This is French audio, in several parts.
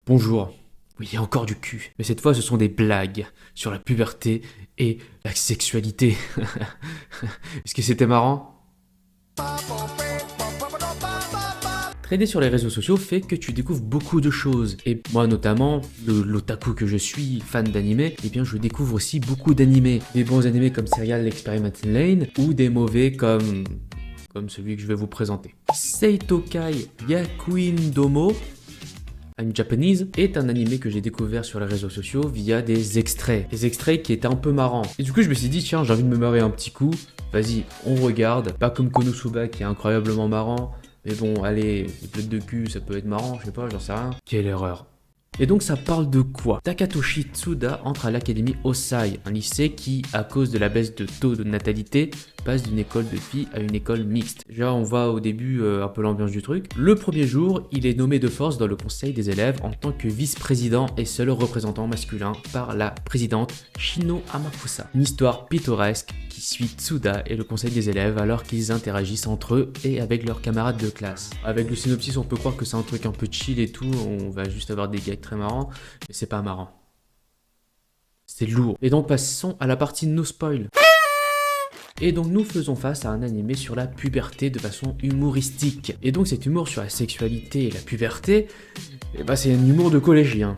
Bonjour. Oui, il y a encore du cul. Mais cette fois, ce sont des blagues sur la puberté et la sexualité. Est-ce que c'était marrant? Trader sur les réseaux sociaux fait que tu découvres beaucoup de choses. Et moi notamment, l'otaku que je suis, fan d'animé, eh bien je découvre aussi beaucoup d'animés. Des bons animés comme Serial Experimental Lane ou des mauvais comme celui que je vais vous présenter. Seitokai Yakuin Domo, I'm Japanese, est un animé que j'ai découvert sur les réseaux sociaux via des extraits. Des extraits qui étaient un peu marrants. Et du coup, je me suis dit, tiens, j'ai envie de me marrer un petit coup. Vas-y, on regarde. Pas comme Konosuba qui est incroyablement marrant. Mais bon, allez, les plates de cul, ça peut être marrant, je sais pas, j'en sais rien. Quelle erreur. Et donc ça parle de quoi? Takatoshi Tsuda entre à l'académie Osai, un lycée qui, à cause de la baisse de taux de natalité, passe d'une école de filles à une école mixte. Déjà on voit au début un peu l'ambiance du truc. Le premier jour, il est nommé de force dans le conseil des élèves en tant que vice-président et seul représentant masculin par la présidente Shino Amakusa. Une histoire pittoresque qui suit Tsuda et le conseil des élèves alors qu'ils interagissent entre eux et avec leurs camarades de classe. Avec le synopsis, on peut croire que c'est un truc un peu chill et tout, on va juste avoir des gags très marrants, mais c'est pas marrant. C'est lourd. Et donc passons à la partie no spoil. Et donc nous faisons face à un animé sur la puberté de façon humoristique. Et donc cet humour sur la sexualité et la puberté, eh ben c'est un humour de collégien.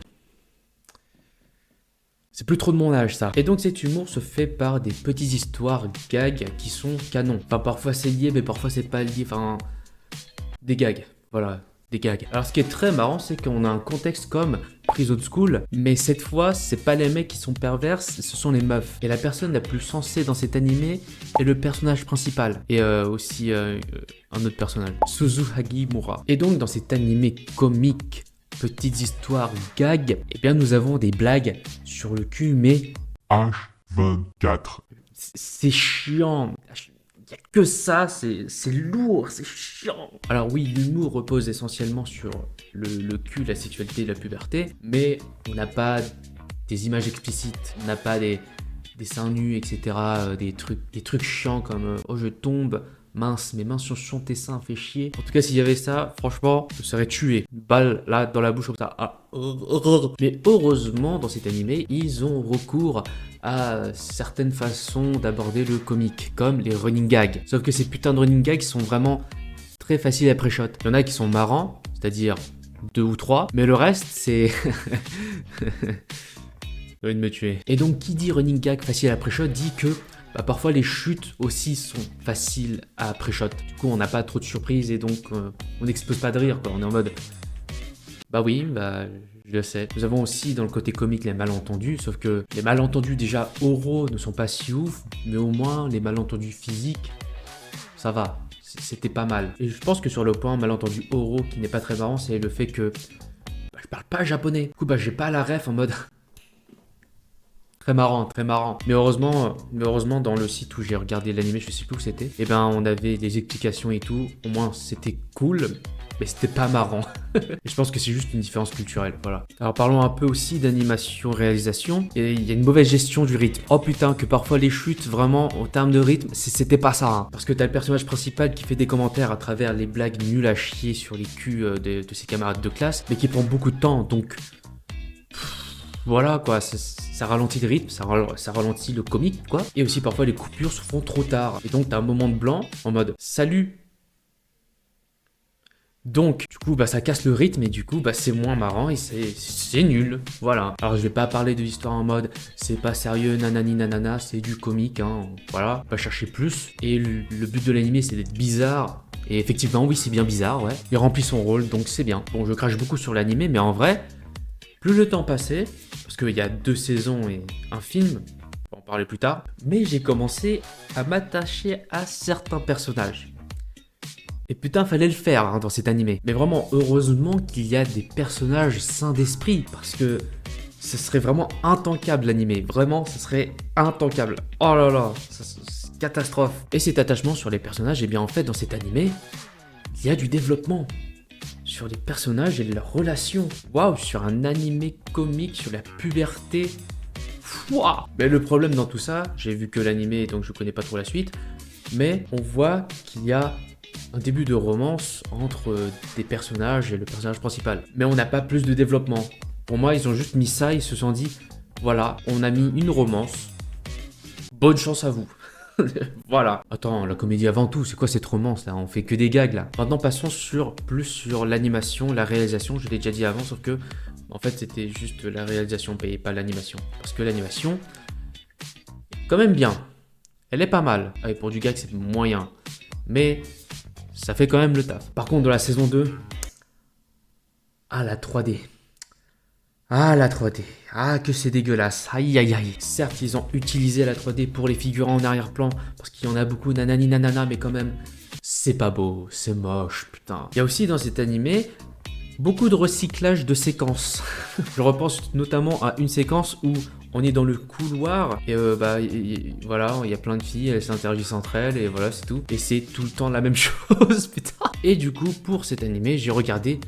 C'est plus trop de mon âge ça. Et donc cet humour se fait par des petites histoires gags qui sont canons. Enfin parfois c'est lié mais parfois c'est pas lié. Enfin des gags. Voilà. Des gags. Alors ce qui est très marrant, c'est qu'on a un contexte comme Prison School, mais cette fois, c'est pas les mecs qui sont pervers, ce sont les meufs. Et la personne la plus sensée dans cet animé est le personnage principal. Et aussi un autre personnage, Suzuhagi Mura. Et donc dans cet animé comique, petites histoires gags, eh bien nous avons des blagues sur le cul, mais H24. c'est chiant. Il n'y a que ça, c'est lourd, c'est chiant. Alors oui, l'humour repose essentiellement sur le cul, la sexualité et la puberté, mais on n'a pas des images explicites, on n'a pas des seins nus, etc., des trucs chiants comme oh je tombe, mince, mes mains sont tes seins, fait chier. En tout cas, s'il y avait ça, franchement, je serais tué. Une balle là dans la bouche comme ça. Ah. Mais heureusement, dans cet animé, ils ont recours à certaines façons d'aborder le comique, comme les running gags. Sauf que ces putains de running gags sont vraiment très faciles à pré-shot. Il y en a qui sont marrants, c'est-à-dire 2 ou 3, mais le reste, c'est... J'ai envie de me tuer. Et donc, qui dit running gag facile à pré-shot dit que parfois les chutes aussi sont faciles à pré-shot. Du coup, on n'a pas trop de surprises et donc on n'explose pas de rire, quoi. On est en mode... Bah oui, je le sais. Nous avons aussi dans le côté comique les malentendus, sauf que les malentendus déjà oraux ne sont pas si ouf, mais au moins les malentendus physiques, ça va. C'était pas mal. Et je pense que sur le point malentendu oraux qui n'est pas très marrant, c'est le fait que je parle pas japonais. Du coup, j'ai pas la ref en mode... Très marrant, très marrant. Mais heureusement, dans le site où j'ai regardé l'animé, je sais plus où c'était, et ben on avait des explications et tout. Au moins c'était cool, mais c'était pas marrant. Je pense que c'est juste une différence culturelle, voilà. Alors parlons un peu aussi d'animation-réalisation. Et il y a une mauvaise gestion du rythme. Oh putain, que parfois les chutes, vraiment, en termes de rythme, c'était pas ça. Hein. Parce que t'as le personnage principal qui fait des commentaires à travers les blagues nulles à chier sur les culs de ses camarades de classe, mais qui prend beaucoup de temps, donc... Voilà quoi, ça ralentit le rythme, ça ralentit le comique quoi. Et aussi parfois les coupures se font trop tard. Et donc t'as un moment de blanc en mode salut. Donc du coup ça casse le rythme et du coup c'est moins marrant et c'est nul. Voilà. Alors je vais pas parler de l'histoire en mode c'est pas sérieux nanani nanana, c'est du comique hein. Voilà, pas chercher plus. Et le but de l'animé c'est d'être bizarre. Et effectivement oui c'est bien bizarre ouais. Il remplit son rôle donc c'est bien. Bon je crache beaucoup sur l'animé mais en vrai... Plus le temps passait, parce qu'il y a 2 saisons et un film, on va en parler plus tard, mais j'ai commencé à m'attacher à certains personnages. Et putain, fallait le faire hein, dans cet animé. Mais vraiment, heureusement qu'il y a des personnages sains d'esprit, parce que ce serait vraiment intankable l'animé. Vraiment, ce serait intankable. Oh là là, c'est catastrophe. Et cet attachement sur les personnages, eh bien en fait, dans cet animé, il y a du développement. Sur les personnages et leurs relations. Waouh, sur un animé comique, sur la puberté. Waouh. Mais le problème dans tout ça, j'ai vu que l'animé, donc je connais pas trop la suite, mais on voit qu'il y a un début de romance entre des personnages et le personnage principal. Mais on n'a pas plus de développement. Pour moi, ils ont juste mis ça, ils se sont dit, voilà, on a mis une romance. Bonne chance à vous. Voilà. Attends, la comédie avant tout, c'est quoi cette romance là? On fait que des gags là. Maintenant, passons plus sur l'animation, la réalisation. Je l'ai déjà dit avant, sauf que en fait, c'était juste la réalisation payée, pas l'animation. Parce que l'animation, quand même bien. Elle est pas mal. Allez, pour du gag, c'est moyen. Mais ça fait quand même le taf. Par contre, dans la saison 2, ah la 3D. Ah la 3D. Ah que c'est dégueulasse. Aïe aïe aïe. Certes, ils ont utilisé la 3D pour les figurants en arrière-plan, parce qu'il y en a beaucoup, nanani nanana, mais quand même, c'est pas beau, c'est moche, putain. Il y a aussi dans cet animé beaucoup de recyclage de séquences. Je repense notamment à une séquence où on est dans le couloir et voilà, il y a plein de filles, elles s'interagissent entre elles et voilà, c'est tout. Et c'est tout le temps la même chose, putain. Et du coup, pour cet animé, j'ai regardé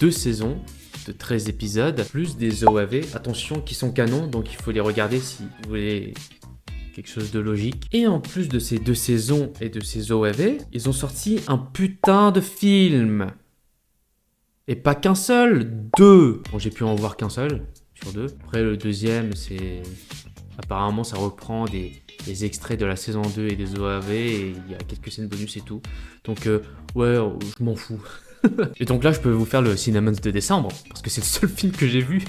2 saisons de 13 épisodes, plus des OAV, attention, qui sont canons, donc il faut les regarder si vous voulez quelque chose de logique. Et en plus de ces 2 saisons et de ces OAV, ils ont sorti un putain de film. Et pas qu'un seul, 2. Bon, j'ai pu en voir qu'un seul sur 2. Après, le deuxième, c'est... Apparemment, ça reprend des extraits de la saison 2 et des OAV, et il y a quelques scènes bonus et tout. Donc, ouais, je m'en fous. Et donc là, je peux vous faire le Cinnamons de décembre, parce que c'est le seul film que j'ai vu.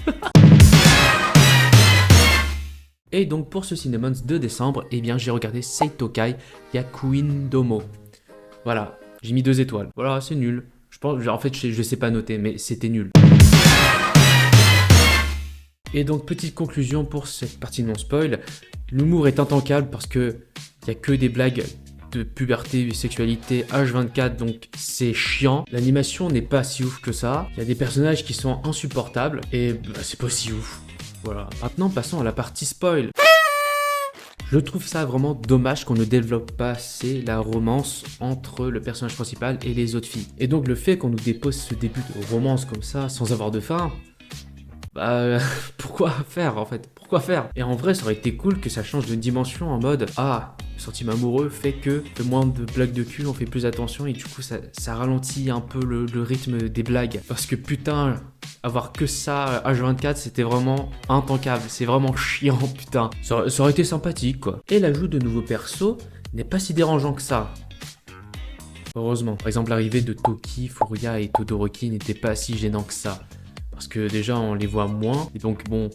Et donc, pour ce Cinnamons de décembre, eh bien, j'ai regardé Seitokai Yakuin Domo. Voilà, j'ai mis 2 étoiles. Voilà, c'est nul. Je pense, en fait, je sais pas noter, mais c'était nul. Et donc, petite conclusion pour cette partie non spoil. L'humour est intankable parce que y a que des blagues de puberté et sexualité H24, donc c'est chiant. L'animation n'est pas si ouf que ça. Il y a des personnages qui sont insupportables et c'est pas si ouf. Voilà. Maintenant, passons à la partie spoil. Je trouve ça vraiment dommage qu'on ne développe pas assez la romance entre le personnage principal et les autres filles. Et donc le fait qu'on nous dépose ce début de romance comme ça, sans avoir de fin, pourquoi faire en fait? Pourquoi faire? Et en vrai, ça aurait été cool que ça change de dimension en mode, ah, le sentiment amoureux fait que moins de blagues de cul, on fait plus attention et du coup ça ralentit un peu le rythme des blagues. Parce que putain, avoir que ça H24, c'était vraiment intankable, c'est vraiment chiant, putain. Ça aurait été sympathique quoi. Et l'ajout de nouveaux persos n'est pas si dérangeant que ça. Heureusement. Par exemple, l'arrivée de Toki, Furia et Todoroki n'était pas si gênant que ça. Parce que déjà on les voit moins, et donc bon,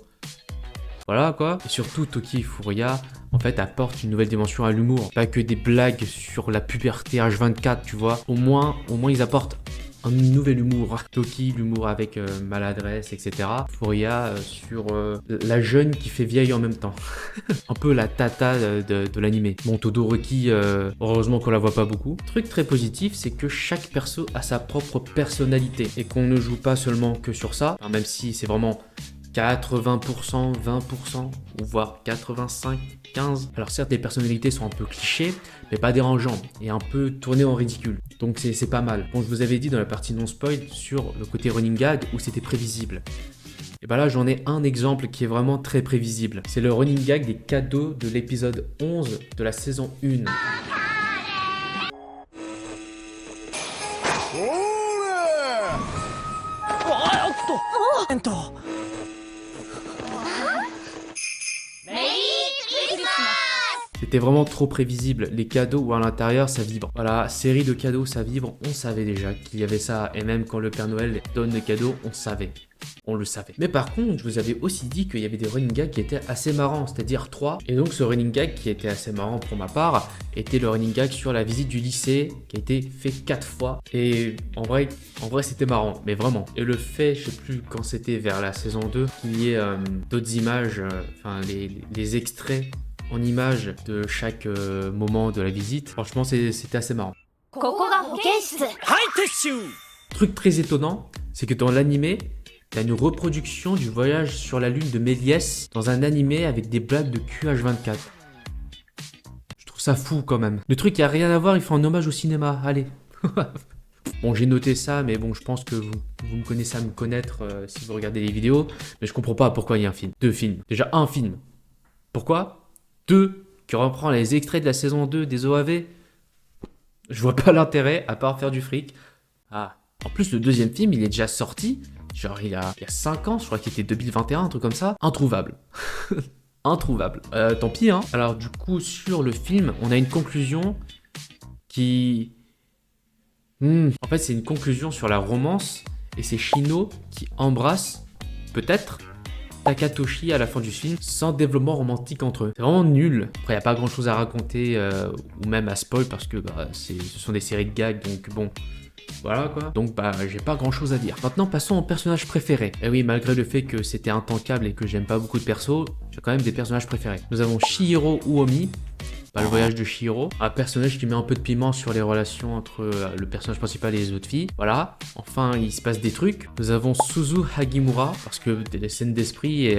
voilà quoi. Et surtout Toki et Furia, en fait, apportent une nouvelle dimension à l'humour. Pas que des blagues sur la puberté H24, tu vois. Au moins ils apportent un nouvel humour. Toki, l'humour avec maladresse, etc. Furia sur la jeune qui fait vieille en même temps. Un peu la tata de l'animé. Bon, Todoroki, heureusement qu'on la voit pas beaucoup. Truc très positif, c'est que chaque perso a sa propre personnalité et qu'on ne joue pas seulement que sur ça, enfin, même si c'est vraiment 80%, 20%, ou voire 85, 15. Alors certes, les personnalités sont un peu clichés, mais pas dérangeants, et un peu tournées en ridicule. Donc c'est pas mal. Bon, je vous avais dit dans la partie non spoil sur le côté running gag où c'était prévisible. Et bah là, j'en ai un exemple qui est vraiment très prévisible. C'est le running gag des cadeaux de l'épisode 11 de la saison 1. C'était vraiment trop prévisible, les cadeaux où à l'intérieur ça vibre. Voilà, série de cadeaux ça vibre, on savait déjà qu'il y avait ça, et même quand le Père Noël donne des cadeaux, on le savait. Mais par contre, je vous avais aussi dit qu'il y avait des running gags qui étaient assez marrants, c'est-à-dire 3. Et donc ce running gag qui était assez marrant pour ma part, était le running gag sur la visite du lycée, qui a été fait 4 fois. Et en vrai c'était marrant, mais vraiment. Et le fait, je sais plus quand c'était vers la saison 2, qu'il y ait d'autres images, enfin les extraits en images de chaque moment de la visite. Franchement, c'était assez marrant. Truc très étonnant, c'est que dans l'animé, il y a une reproduction du voyage sur la lune de Méliès dans un animé avec des blagues de QH24. Je trouve ça fou quand même. Le truc qui a rien à voir, il fait un hommage au cinéma, allez. Bon, j'ai noté ça, mais bon, je pense que vous me connaissez à me connaître si vous regardez les vidéos, mais je comprends pas pourquoi il y a un film. 2 films. Déjà un film. Pourquoi 2 qui reprend les extraits de la saison 2 des OAV. Je vois pas l'intérêt à part faire du fric. Ah. En plus, le deuxième film, il est déjà sorti. Genre, il y a 5 ans, je crois qu'il était 2021, un truc comme ça. Introuvable. Introuvable. Tant pis, hein. Alors, du coup, sur le film, on a une conclusion qui... En fait, c'est une conclusion sur la romance. Et c'est Shino qui embrasse, peut-être, Takatoshi à la fin du film, sans développement romantique entre eux. C'est vraiment nul. Après, il n'y a pas grand-chose à raconter, ou même à spoil, parce que ce sont des séries de gags, donc bon... Voilà quoi. Donc j'ai pas grand chose à dire. Maintenant passons au personnage préféré. Et oui, malgré le fait que c'était intankable et que j'aime pas beaucoup de persos, j'ai quand même des personnages préférés. Nous avons Chihiro Uomi, le voyage de Chihiro, un personnage qui met un peu de piment sur les relations entre le personnage principal et les autres filles. Voilà, enfin il se passe des trucs. Nous avons Suzu Hagimura, parce que des scènes d'esprit et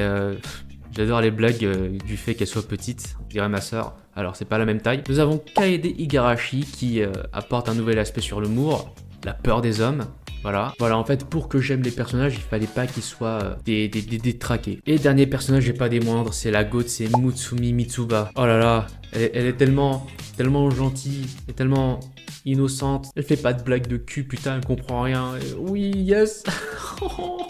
j'adore les blagues du fait qu'elle soit petite, je dirais ma sœur. Alors c'est pas la même taille. Nous avons Kaede Igarashi qui apporte un nouvel aspect sur l'humour. La peur des hommes, voilà. Voilà, en fait, pour que j'aime les personnages, il fallait pas qu'ils soient détraqués. Et dernier personnage, et pas des moindres, c'est la goth, c'est Mutsumi Mitsuba. Oh là là, elle est tellement gentille, et tellement innocente. Elle fait pas de blagues de cul, putain, elle comprend rien. Et oui, yes.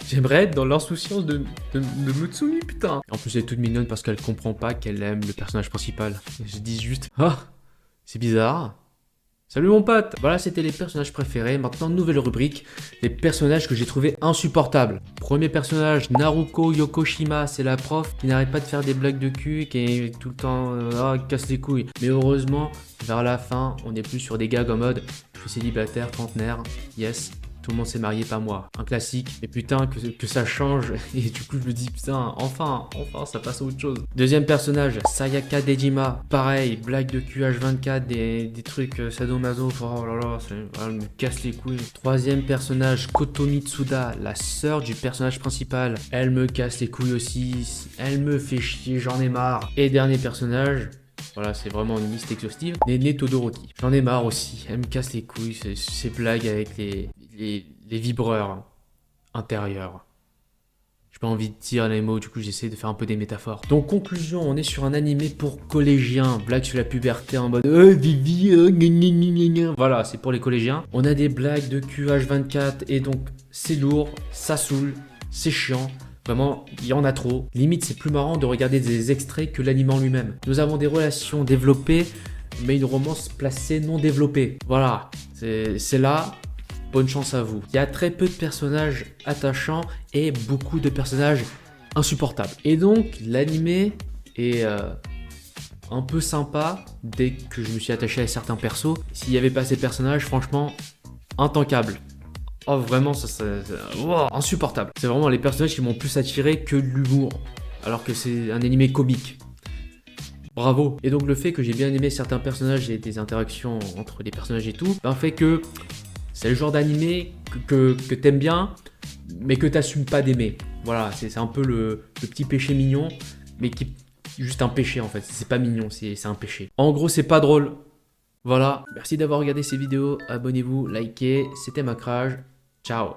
J'aimerais être dans l'insouciance de Mutsumi, putain. En plus, elle est toute mignonne parce qu'elle comprend pas qu'elle aime le personnage principal. Je dis juste, c'est bizarre. Salut mon pote. Voilà, c'était les personnages préférés. Maintenant, nouvelle rubrique, les personnages que j'ai trouvé insupportables. Premier personnage, Naruko Yokoshima, c'est la prof qui n'arrête pas de faire des blagues de cul, qui est tout le temps casse les couilles. Mais heureusement, vers la fin, on n'est plus sur des gags en mode je suis célibataire, trentenaire, yes. Tout le monde s'est marié, pas moi. Un classique. Mais putain, que ça change. Et du coup, je me dis, putain, enfin, ça passe à autre chose. Deuxième personnage, Sayaka Dejima. Pareil, blague de QH24, des trucs sadomaso. Oh là là, elle me casse les couilles. Troisième personnage, Koto Mitsuda, la sœur du personnage principal. Elle me casse les couilles aussi. Elle me fait chier, j'en ai marre. Et dernier personnage... Voilà, c'est vraiment une liste exhaustive. Nene Todoroki. J'en ai marre aussi. Elle me casse les couilles, ces blagues avec les vibreurs intérieurs. J'ai pas envie de dire les mots, du coup j'essaie de faire un peu des métaphores. Donc conclusion, on est sur un animé pour collégiens. Blague sur la puberté en mode Vivi, voilà, c'est pour les collégiens. On a des blagues de QH24 et donc c'est lourd, ça saoule, c'est chiant. Vraiment, il y en a trop. Limite, c'est plus marrant de regarder des extraits que l'anime en lui-même. Nous avons des relations développées, mais une romance placée non développée. Voilà, c'est là. Bonne chance à vous. Il y a très peu de personnages attachants et beaucoup de personnages insupportables. Et donc, l'anime est un peu sympa dès que je me suis attaché à certains persos. S'il n'y avait pas ces personnages, franchement, intankable. Oh vraiment, insupportable. C'est vraiment les personnages qui m'ont plus attiré que l'humour. Alors que c'est un animé comique. Bravo. Et donc le fait que j'ai bien aimé certains personnages et des interactions entre les personnages et tout, fait que c'est le genre d'animé que t'aimes bien, mais que t'assumes pas d'aimer. Voilà, c'est un peu le petit péché mignon, mais qui est juste un péché en fait. C'est pas mignon, c'est un péché. En gros, c'est pas drôle. Voilà, merci d'avoir regardé ces vidéos. Abonnez-vous, likez. C'était Macrage. Ciao.